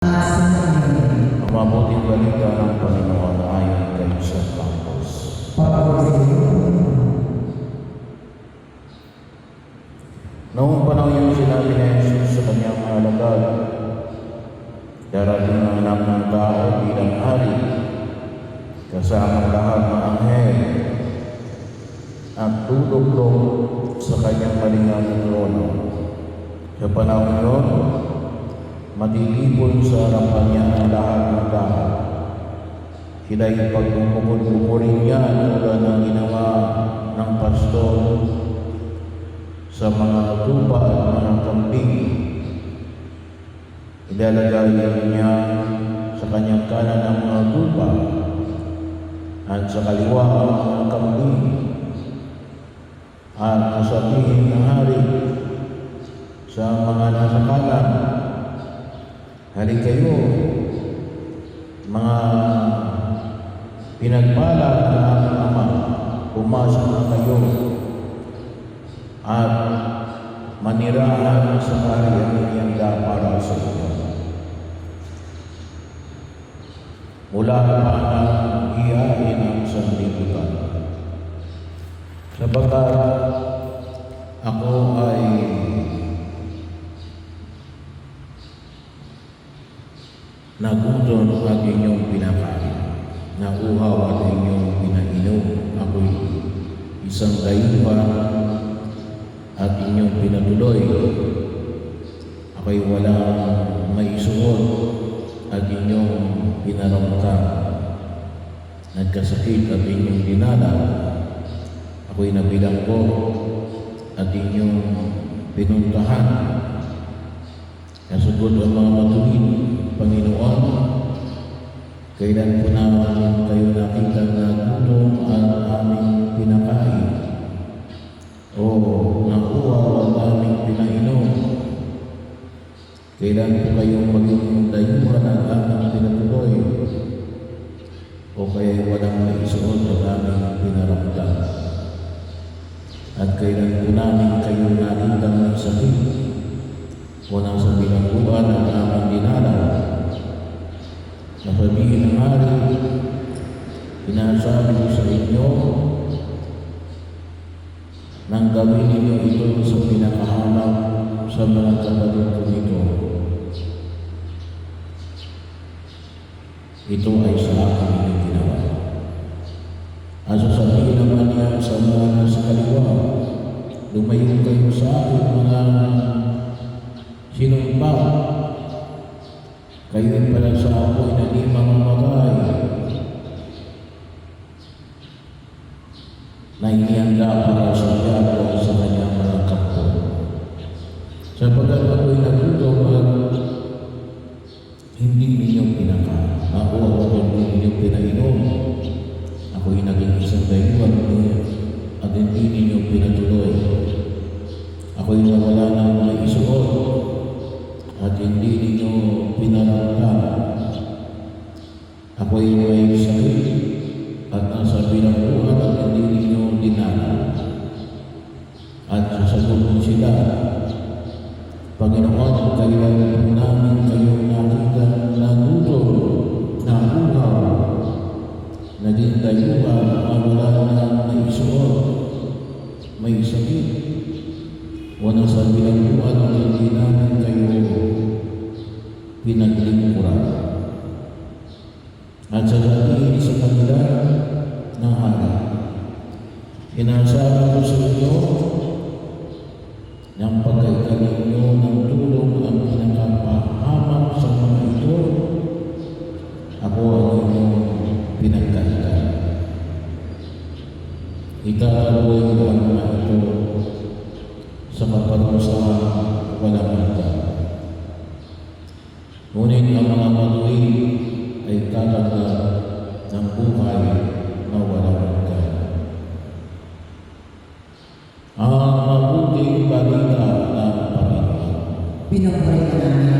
Ang mabuting balita ng Panginoon ayon kay San Marcos. Noong panahon yung sinabi ni Jesus sa kanyang mga alagad, darating ang anak ng tao bilang hari, kasama lahat ng anghel, at tutulog sa kanyang malingang trono. Sa panahon yun, matitipon sa harapan niya ang lahat ng tao. Sila'y pagpupukul-pukulin niya tulad ng ginawa ng pastor sa mga tupa at mga kambing. Ilalagay niya sa kanyang kanan ang mga tupa at sa kaliwa ang mga kambing. At sasabihin ng hari sa mga nasa kanan, "Halika kayo, mga pinagpala ng aming Ama, pumasok na kayo at manirahan sa kaharian ng iyanda para sa inyo. Mula pa nang iyain ang sanlibutan. Sapagkat ako ay nagutom at inyong pinakain, nauhaw at inyong pinainom. Ako'y isang dayuhan at inyong pinatuloy. Ako'y walang maisuot at inyong pinaramdam. Nagkasakit at inyong dinala. Ako'y nabilanggo at inyong pinuntahan. Nasagot ang mga matuwid, Panginoon, kailan po namin kayo nakita na gutom at aming pinakain? O nakuha at aming pinainom? Kailan po kayong maging dayuhan at aming pinatuloy? O kaya walang maisuot at aming pinaramdam? At kailan po namin kayo nakita ng sakit? O nasa bilangguan at aming dinala? Nasabihin ng hari, "Pinasabi ko sa inyo, nang gawin ninyo ito sa pinakahanap sa mga kapatid ko nito, ito ay sa akin ninyo ginawa." At sasabihin naman niya sa mga nasa kaliwa, "Lumayo kayo sa akin, mga sinumpa. Kayo'y pala sa apoy na di mamamatay, na inihanda para sa diablo sa kanyang mga kampo. Sapagkat ako'y nagutom at hindi ninyo pinakain. Ako hindi ninyo pinainom. Ako'y naging isang dayuhan at hindi ninyo pinatuloy. Ako'y nawala ng may isuot at hindi ninyo pinaramdam. Ako'y may sakit at nasa bilangguan at hindi ninyo dinala." At sasagutin sila, "Panginoon, kailan po namin kayo nakita na gutom, na uhaw, naging dayuhan, na wala ng naisuot, may sakit, o nasa bilangguan at hindi namin kayo pinaglingkuran?" At sasabihin sa kanila ng hari, "Sinasabi ko sa inyo, ng pagkaitan ninyo ng tulong ang pinakapahamak sa mga ito, ako ang inyong pinagkaitan. Itataboy ko ang mga ito sa kaparusahan walang hanggan. Ngunit ang mga matuwid ay tatanggap ng buhay na walang hanggan." Ang mabuting balita ng Panginoon. Pinagpalitan namin